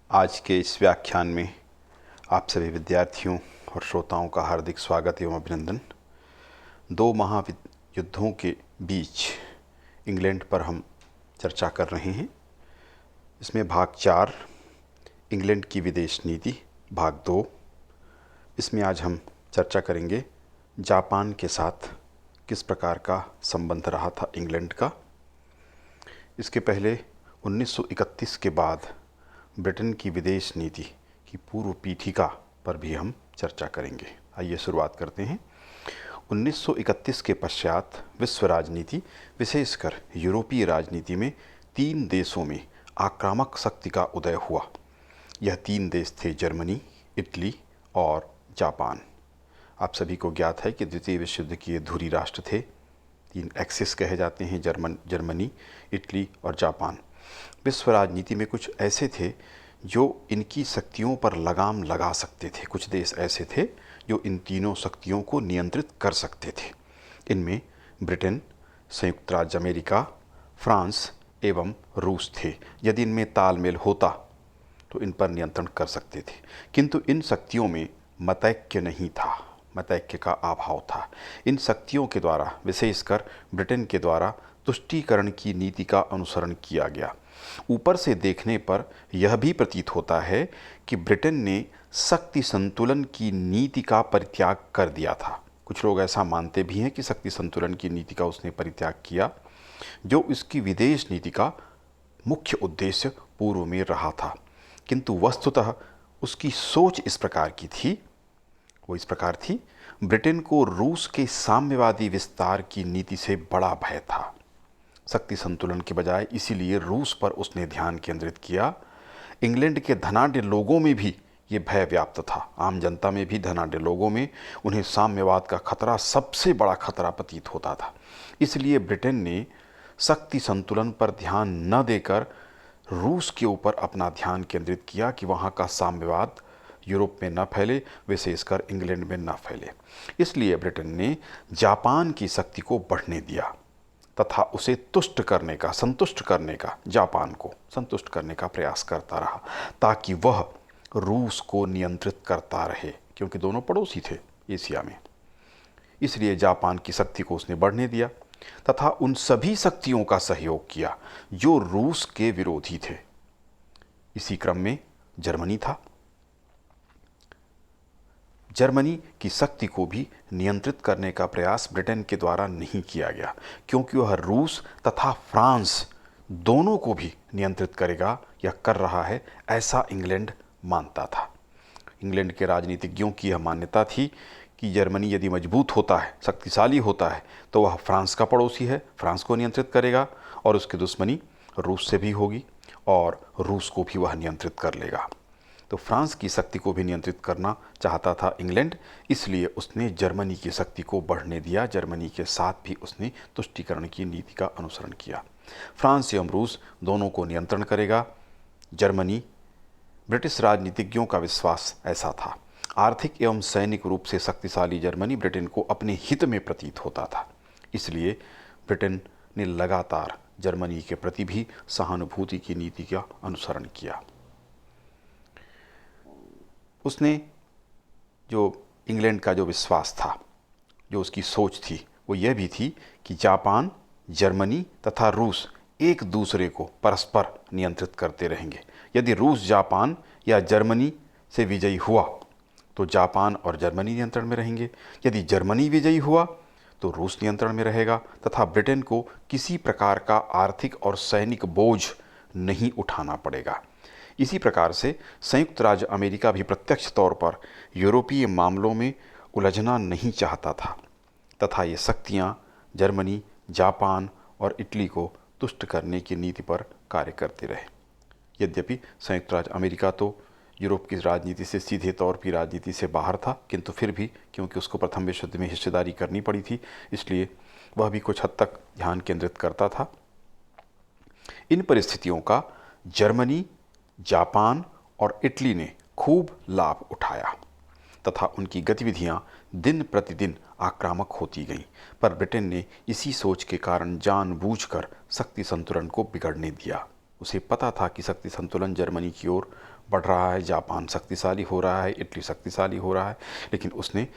आज के इस व्याख्यान में आप सभी विद्यार्थियों और श्रोताओं का हार्दिक स्वागत एवं अभिनंदन। दो महायुद्धों के बीच इंग्लैंड पर हम चर्चा कर रहे हैं। इसमें भाग 4 इंग्लैंड की विदेश नीति, भाग 2। इसमें आज हम चर्चा करेंगे जापान के साथ किस प्रकार का संबंध रहा था इंग्लैंड का। इसके पहले 1931 के बाद ब्रिटेन की विदेश नीति की पूर्व पीठिका पर भी हम चर्चा करेंगे। आइए शुरुआत करते हैं। 1931 के पश्चात विश्व राजनीति, विशेषकर यूरोपीय राजनीति में 3 देशों में आक्रामक शक्ति का उदय हुआ। यह 3 देश थे जर्मनी, इटली और जापान। आप सभी को ज्ञात है कि द्वितीय विश्व युद्ध के धुरी राष्ट्र थे। 3 एक्सिस कहे जाते हैं, जर्मनी, इटली और जापान। विश्व राजनीति में कुछ ऐसे थे जो इनकी शक्तियों पर लगाम लगा सकते थे। कुछ देश ऐसे थे जो इन तीनों शक्तियों को नियंत्रित कर सकते थे। इनमें ब्रिटेन, संयुक्त राज्य अमेरिका, फ्रांस एवं रूस थे। यदि इनमें तालमेल होता तो इन पर नियंत्रण कर सकते थे, किंतु इन शक्तियों में मतैक्य नहीं था, मतैक्य का अभाव था। इन शक्तियों के द्वारा, विशेषकर ब्रिटेन के द्वारा, तुष्टीकरण की नीति का अनुसरण किया गया। ऊपर से देखने पर यह भी प्रतीत होता है कि ब्रिटेन ने शक्ति संतुलन की नीति का परित्याग कर दिया था। कुछ लोग ऐसा मानते भी हैं कि शक्ति संतुलन की नीति का उसने परित्याग किया, जो इसकी विदेश नीति का मुख्य उद्देश्य पूर्व में रहा था। किंतु वस्तुतः उसकी सोच इस प्रकार की थी, वो इस प्रकार थी, ब्रिटेन को रूस के साम्यवादी विस्तार की नीति से बड़ा भय था। शक्ति संतुलन के बजाय इसीलिए रूस पर उसने ध्यान केंद्रित किया। इंग्लैंड के धनाढ्य लोगों में भी ये भय व्याप्त था। आम जनता में भी, धनाढ्य लोगों में, उन्हें साम्यवाद का खतरा सबसे बड़ा खतरा प्रतीत होता था। इसलिए ब्रिटेन ने शक्ति संतुलन पर ध्यान न देकर रूस के ऊपर अपना ध्यान केंद्रित किया कि वहाँ का साम्यवाद यूरोप में न फैले, विशेषकर इंग्लैंड में न फैले। इसलिए ब्रिटेन ने जापान की शक्ति को बढ़ने दिया तथा उसे तुष्ट करने का, संतुष्ट करने का, जापान को संतुष्ट करने का प्रयास करता रहा, ताकि वह रूस को नियंत्रित करता रहे, क्योंकि दोनों पड़ोसी थे एशिया में। इसलिए जापान की शक्ति को उसने बढ़ने दिया तथा उन सभी शक्तियों का सहयोग किया जो रूस के विरोधी थे। इसी क्रम में जर्मनी था। जर्मनी की शक्ति को भी नियंत्रित करने का प्रयास ब्रिटेन के द्वारा नहीं किया गया, क्योंकि वह रूस तथा फ्रांस दोनों को भी नियंत्रित करेगा या कर रहा है, ऐसा इंग्लैंड मानता था। इंग्लैंड के राजनीतिज्ञों की यह मान्यता थी कि जर्मनी यदि मजबूत होता है, शक्तिशाली होता है, तो वह फ्रांस का पड़ोसी है, फ्रांस को नियंत्रित करेगा और उसकी दुश्मनी रूस से भी होगी और रूस को भी वह नियंत्रित कर लेगा। तो फ्रांस की शक्ति को भी नियंत्रित करना चाहता था इंग्लैंड, इसलिए उसने जर्मनी की शक्ति को बढ़ने दिया। जर्मनी के साथ भी उसने तुष्टीकरण की नीति का अनुसरण किया। फ्रांस एवं रूस दोनों को नियंत्रण करेगा जर्मनी। ब्रिटिश राजनीतिज्ञों का विश्वास ऐसा था। आर्थिक एवं सैनिक रूप से शक्तिशाली जर्मनी ब्रिटेन को अपने हित में प्रतीत होता था। इसलिए ब्रिटेन ने लगातार जर्मनी के प्रति भी सहानुभूति की नीति का अनुसरण किया। उसने जो इंग्लैंड का जो विश्वास था, जो उसकी सोच थी, वो यह भी थी कि जापान, जर्मनी तथा रूस एक दूसरे को परस्पर नियंत्रित करते रहेंगे। यदि रूस जापान या जर्मनी से विजयी हुआ तो जापान और जर्मनी नियंत्रण में रहेंगे, यदि जर्मनी विजयी हुआ तो रूस नियंत्रण में रहेगा तथा ब्रिटेन को किसी प्रकार का आर्थिक और सैनिक बोझ नहीं उठाना पड़ेगा। इसी प्रकार से संयुक्त राज्य अमेरिका भी प्रत्यक्ष तौर पर यूरोपीय मामलों में उलझना नहीं चाहता था तथा ये शक्तियाँ जर्मनी, जापान और इटली को तुष्ट करने की नीति पर कार्य करते रहे। यद्यपि संयुक्त राज्य अमेरिका तो यूरोप की राजनीति से, सीधे तौर पर राजनीति से बाहर था, किंतु फिर भी क्योंकि उसको प्रथम विश्व युद्ध में हिस्सेदारी करनी पड़ी थी, इसलिए वह भी कुछ हद तक ध्यान केंद्रित करता था। इन परिस्थितियों का जर्मनी, जापान और इटली ने खूब लाभ उठाया तथा उनकी गतिविधियां दिन प्रतिदिन आक्रामक होती गईं, पर ब्रिटेन ने इसी सोच के कारण जानबूझकर शक्ति संतुलन को बिगड़ने दिया। उसे पता था कि शक्ति संतुलन जर्मनी की ओर बढ़ रहा है, जापान शक्तिशाली हो रहा है, इटली शक्तिशाली हो रहा है, लेकिन उसने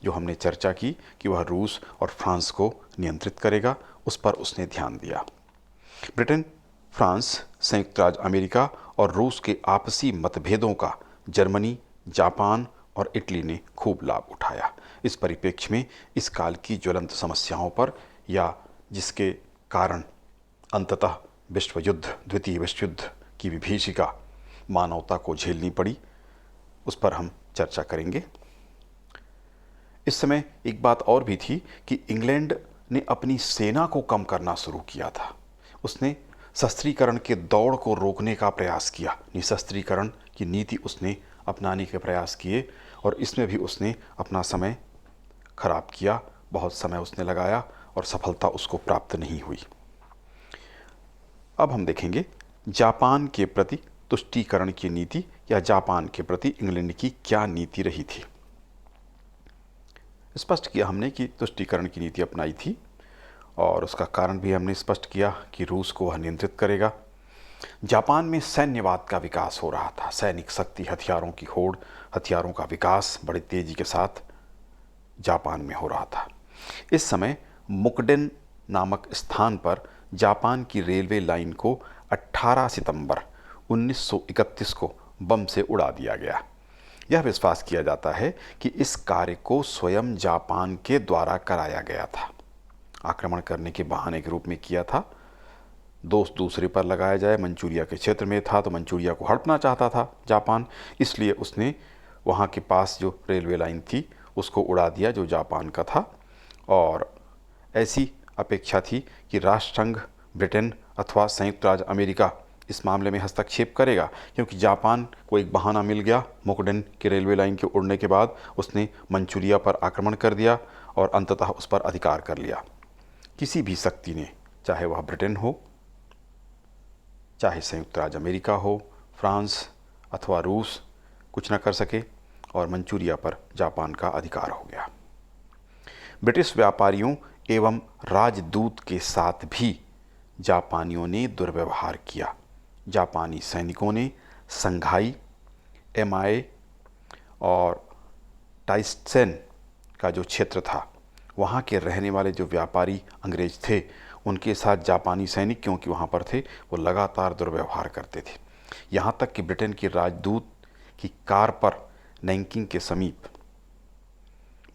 जो हमने चर्चा की कि वह रूस और फ्रांस को नियंत्रित करेगा, उस पर उसने ध्यान दिया। ब्रिटेन, फ्रांस, संयुक्त राज्य अमेरिका और रूस के आपसी मतभेदों का जर्मनी, जापान और इटली ने खूब लाभ उठाया। इस परिप्रेक्ष्य में इस काल की ज्वलंत समस्याओं पर, या जिसके कारण अंततः विश्व युद्ध, द्वितीय विश्व युद्ध की विभीषिका मानवता को झेलनी पड़ी, उस पर हम चर्चा करेंगे। इस समय एक बात और भी थी कि इंग्लैंड ने अपनी सेना को कम करना शुरू किया था। उसने शस्त्रीकरण के दौड़ को रोकने का प्रयास किया, निशस्त्रीकरण की नीति उसने अपनाने के प्रयास किए, और इसमें भी उसने अपना समय खराब किया, बहुत समय उसने लगाया और सफलता उसको प्राप्त नहीं हुई। अब हम देखेंगे जापान के प्रति तुष्टीकरण की नीति, या जापान के प्रति इंग्लैंड की क्या नीति रही थी। स्पष्ट किया हमने कि तुष्टीकरण की नीति अपनाई थी, और उसका कारण भी हमने स्पष्ट किया कि रूस को वह नियंत्रित करेगा। जापान में सैन्यवाद का विकास हो रहा था, सैनिक शक्ति, हथियारों की होड़, हथियारों का विकास बड़ी तेजी के साथ जापान में हो रहा था। इस समय मुकडेन नामक स्थान पर जापान की रेलवे लाइन को 18 सितंबर 1931 को बम से उड़ा दिया गया। यह विश्वास किया जाता है कि इस कार्य को स्वयं जापान के द्वारा कराया गया था, आक्रमण करने के बहाने के रूप में किया था, दोष दूसरे पर लगाया जाए। मंचूरिया के क्षेत्र में था तो मंचूरिया को हड़पना चाहता था जापान, इसलिए उसने वहाँ के पास जो रेलवे लाइन थी उसको उड़ा दिया जो जापान का था। और ऐसी अपेक्षा थी कि राष्ट्रसंघ, ब्रिटेन अथवा संयुक्त राज्य अमेरिका इस मामले में हस्तक्षेप करेगा, क्योंकि जापान को एक बहाना मिल गया। मुकडेन के रेलवे लाइन के उड़ने के बाद उसने मंचूरिया पर आक्रमण कर दिया और अंततः उस पर अधिकार कर लिया। किसी भी शक्ति ने, चाहे वह ब्रिटेन हो, चाहे संयुक्त राज्य अमेरिका हो, फ्रांस अथवा रूस, कुछ न कर सके और मंचूरिया पर जापान का अधिकार हो गया। ब्रिटिश व्यापारियों एवं राजदूत के साथ भी जापानियों ने दुर्व्यवहार किया। जापानी सैनिकों ने संघाई, एमाए और टाइस्टसेन का जो क्षेत्र था, वहाँ के रहने वाले जो व्यापारी अंग्रेज थे, उनके साथ जापानी सैनिक क्योंकि वहाँ पर थे, वो लगातार दुर्व्यवहार करते थे। यहाँ तक कि ब्रिटेन की राजदूत की कार पर नैंकिंग के समीप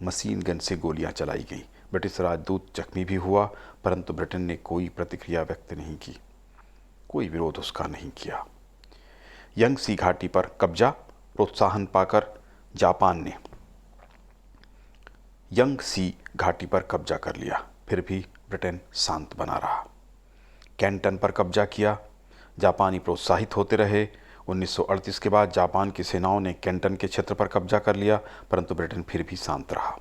मशीन गन से गोलियां चलाई गईं। ब्रिटिश राजदूत जख्मी भी हुआ, परंतु ब्रिटेन ने कोई प्रतिक्रिया व्यक्त नहीं की, कोई विरोध उसका नहीं किया। यंगसी घाटी पर कब्जा, प्रोत्साहन पाकर जापान ने यंगसी घाटी पर कब्जा कर लिया, फिर भी ब्रिटेन शांत बना रहा। कैंटन पर कब्जा किया, जापानी प्रोत्साहित होते रहे। 1938 के बाद जापान की सेनाओं ने कैंटन के क्षेत्र पर कब्जा कर लिया, परंतु ब्रिटेन फिर भी शांत रहा।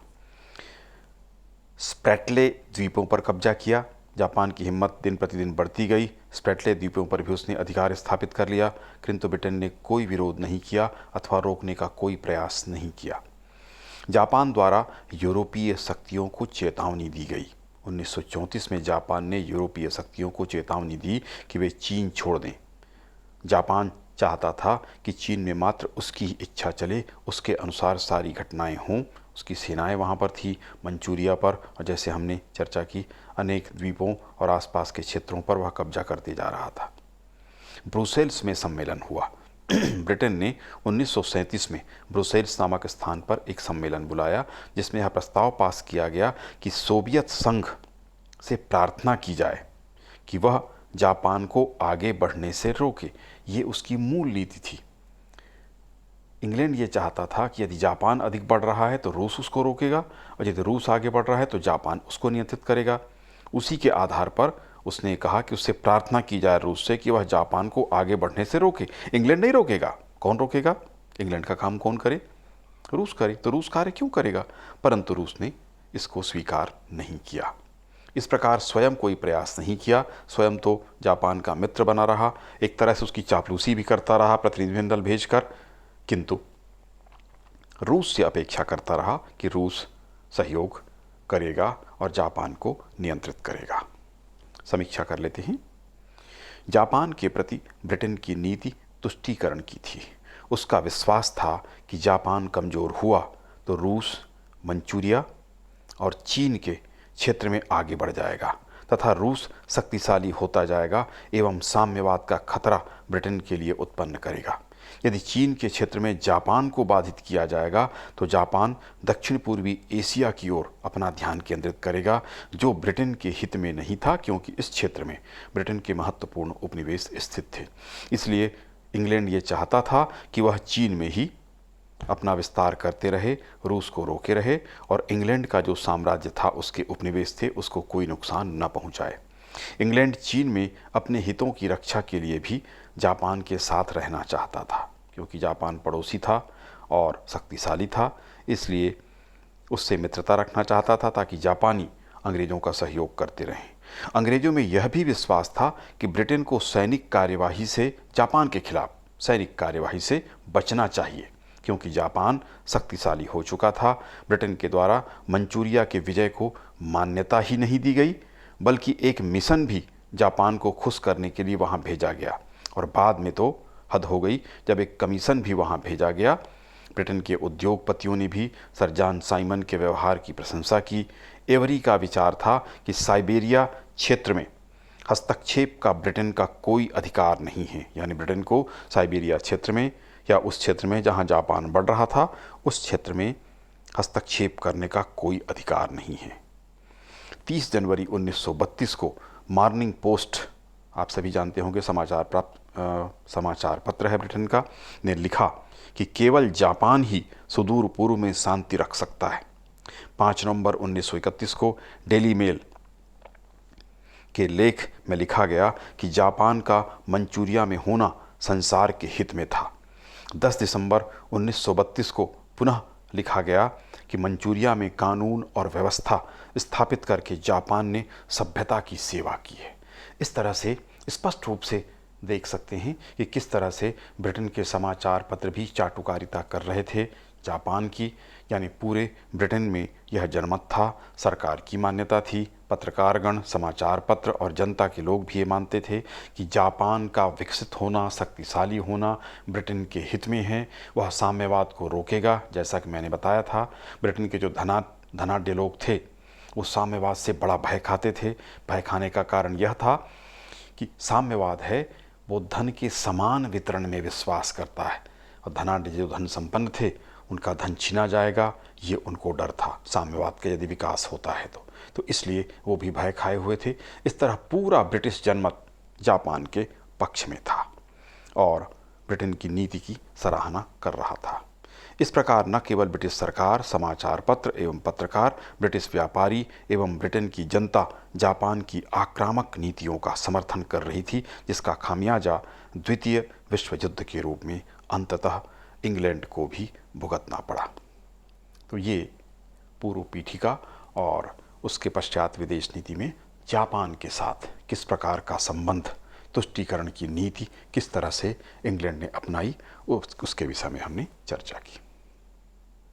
स्प्रैटले द्वीपों पर कब्जा किया, जापान की हिम्मत दिन प्रतिदिन बढ़ती गई। स्प्रैटले द्वीपों पर भी उसने अधिकार स्थापित कर लिया, किंतु ब्रिटेन ने कोई विरोध नहीं किया अथवा रोकने का कोई प्रयास नहीं किया। जापान द्वारा यूरोपीय शक्तियों को चेतावनी दी गई। 1934 में जापान ने यूरोपीय शक्तियों को चेतावनी दी कि वे चीन छोड़ दें। जापान चाहता था कि चीन में मात्र उसकी ही इच्छा चले, उसके अनुसार सारी घटनाएं हों। उसकी सेनाएं वहाँ पर थी, मंचूरिया पर, और जैसे हमने चर्चा की अनेक द्वीपों और आसपास के क्षेत्रों पर वह कब्जा करते जा रहा था। ब्रुसेल्स में सम्मेलन हुआ। ब्रिटेन ने 1937 में ब्रुसेल्स नामक स्थान पर एक सम्मेलन बुलाया, जिसमें यह प्रस्ताव पास किया गया कि सोवियत संघ से प्रार्थना की जाए कि वह जापान को आगे बढ़ने से रोके। ये उसकी मूल नीति थी। इंग्लैंड ये चाहता था कि यदि जापान अधिक बढ़ रहा है तो रूस उसको रोकेगा, और यदि रूस आगे बढ़ रहा है तो जापान उसको नियंत्रित करेगा। उसी के आधार पर उसने कहा कि उससे प्रार्थना की जाए रूस से कि वह जापान को आगे बढ़ने से रोके। इंग्लैंड नहीं रोकेगा, कौन रोकेगा? इंग्लैंड का काम कौन करे? रूस करे। तो रूस कार्य क्यों करेगा? परंतु रूस ने इसको स्वीकार नहीं किया। इस प्रकार स्वयं कोई प्रयास नहीं किया, स्वयं तो जापान का मित्र बना रहा, एक तरह से उसकी चापलूसी भी करता रहा प्रतिनिधिमंडल भेजकर, किंतु रूस से अपेक्षा करता रहा कि रूस सहयोग करेगा और जापान को नियंत्रित करेगा। समीक्षा कर लेते हैं। जापान के प्रति ब्रिटेन की नीति तुष्टीकरण की थी। उसका विश्वास था कि जापान कमज़ोर हुआ तो रूस, मंचूरिया और चीन के क्षेत्र में आगे बढ़ जाएगा तथा रूस शक्तिशाली होता जाएगा एवं साम्यवाद का खतरा ब्रिटेन के लिए उत्पन्न करेगा। यदि चीन के क्षेत्र में जापान को बाधित किया जाएगा तो जापान दक्षिण पूर्वी एशिया की ओर अपना ध्यान केंद्रित करेगा, जो ब्रिटेन के हित में नहीं था, क्योंकि इस क्षेत्र में ब्रिटेन के महत्वपूर्ण उपनिवेश स्थित थे। इसलिए इंग्लैंड ये चाहता था कि वह चीन में ही अपना विस्तार करते रहे, रूस को रोके रहे और इंग्लैंड का जो साम्राज्य था, उसके उपनिवेश थे, उसको कोई नुकसान न पहुंचाए। इंग्लैंड चीन में अपने हितों की रक्षा के लिए भी जापान के साथ रहना चाहता था, क्योंकि जापान पड़ोसी था और शक्तिशाली था, इसलिए उससे मित्रता रखना चाहता था ताकि जापानी अंग्रेज़ों का सहयोग करते रहें। अंग्रेज़ों में यह भी विश्वास था कि ब्रिटेन को सैनिक कार्यवाही से, जापान के खिलाफ सैनिक कार्यवाही से बचना चाहिए, क्योंकि जापान शक्तिशाली हो चुका था। ब्रिटेन के द्वारा मंचूरिया के विजय को मान्यता ही नहीं दी गई, बल्कि एक मिशन भी जापान को खुश करने के लिए वहां भेजा गया और बाद में तो हद हो गई जब एक कमीशन भी वहां भेजा गया। ब्रिटेन के उद्योगपतियों ने भी सर जॉन साइमन के व्यवहार की प्रशंसा की। एवरी का विचार था कि साइबेरिया क्षेत्र में हस्तक्षेप का ब्रिटेन का कोई अधिकार नहीं है, यानी ब्रिटेन को साइबेरिया क्षेत्र में या उस क्षेत्र में जहां जापान बढ़ रहा था, उस क्षेत्र में हस्तक्षेप करने का कोई अधिकार नहीं है। 30 जनवरी 1932 को मॉर्निंग पोस्ट, आप सभी जानते होंगे समाचार पत्र है ब्रिटेन का, ने लिखा कि केवल जापान ही सुदूर पूर्व में शांति रख सकता है। 5 नवंबर 1931 को डेली मेल के लेख में लिखा गया कि जापान का मंचूरिया में होना संसार के हित में था। 10 दिसंबर 1932 को पुनः लिखा गया कि मंचूरिया में कानून और व्यवस्था स्थापित करके जापान ने सभ्यता की सेवा की है। इस तरह से स्पष्ट रूप से देख सकते हैं कि किस तरह से ब्रिटेन के समाचार पत्र भी चाटुकारिता कर रहे थे जापान की, यानी पूरे ब्रिटेन में यह जनमत था, सरकार की मान्यता थी, पत्रकारगण, समाचार पत्र और जनता के लोग भी ये मानते थे कि जापान का विकसित होना, शक्तिशाली होना ब्रिटेन के हित में है, वह साम्यवाद को रोकेगा। जैसा कि मैंने बताया था, ब्रिटेन के जो धनाढ्य लोग थे वो साम्यवाद से बड़ा भय खाते थे। भय खाने का कारण यह था कि साम्यवाद है वो धन के समान वितरण में विश्वास करता है और धनाढ्य जो धन संपन्न थे उनका धन छीना जाएगा, ये उनको डर था साम्यवाद का यदि विकास होता है तो इसलिए वो भी भय खाए हुए थे। इस तरह पूरा ब्रिटिश जनमत जापान के पक्ष में था और ब्रिटेन की नीति की सराहना कर रहा था। इस प्रकार न केवल ब्रिटिश सरकार, समाचार पत्र एवं पत्रकार, ब्रिटिश व्यापारी एवं ब्रिटेन की जनता जापान की आक्रामक नीतियों का समर्थन कर रही थी, जिसका खामियाजा द्वितीय विश्व युद्ध के रूप में अंततः इंग्लैंड को भी भुगतना पड़ा। तो ये पूर्व पीठिका और उसके पश्चात विदेश नीति में जापान के साथ किस प्रकार का संबंध, तुष्टीकरण की नीति किस तरह से इंग्लैंड ने अपनाई, उसके विषय में हमने चर्चा की।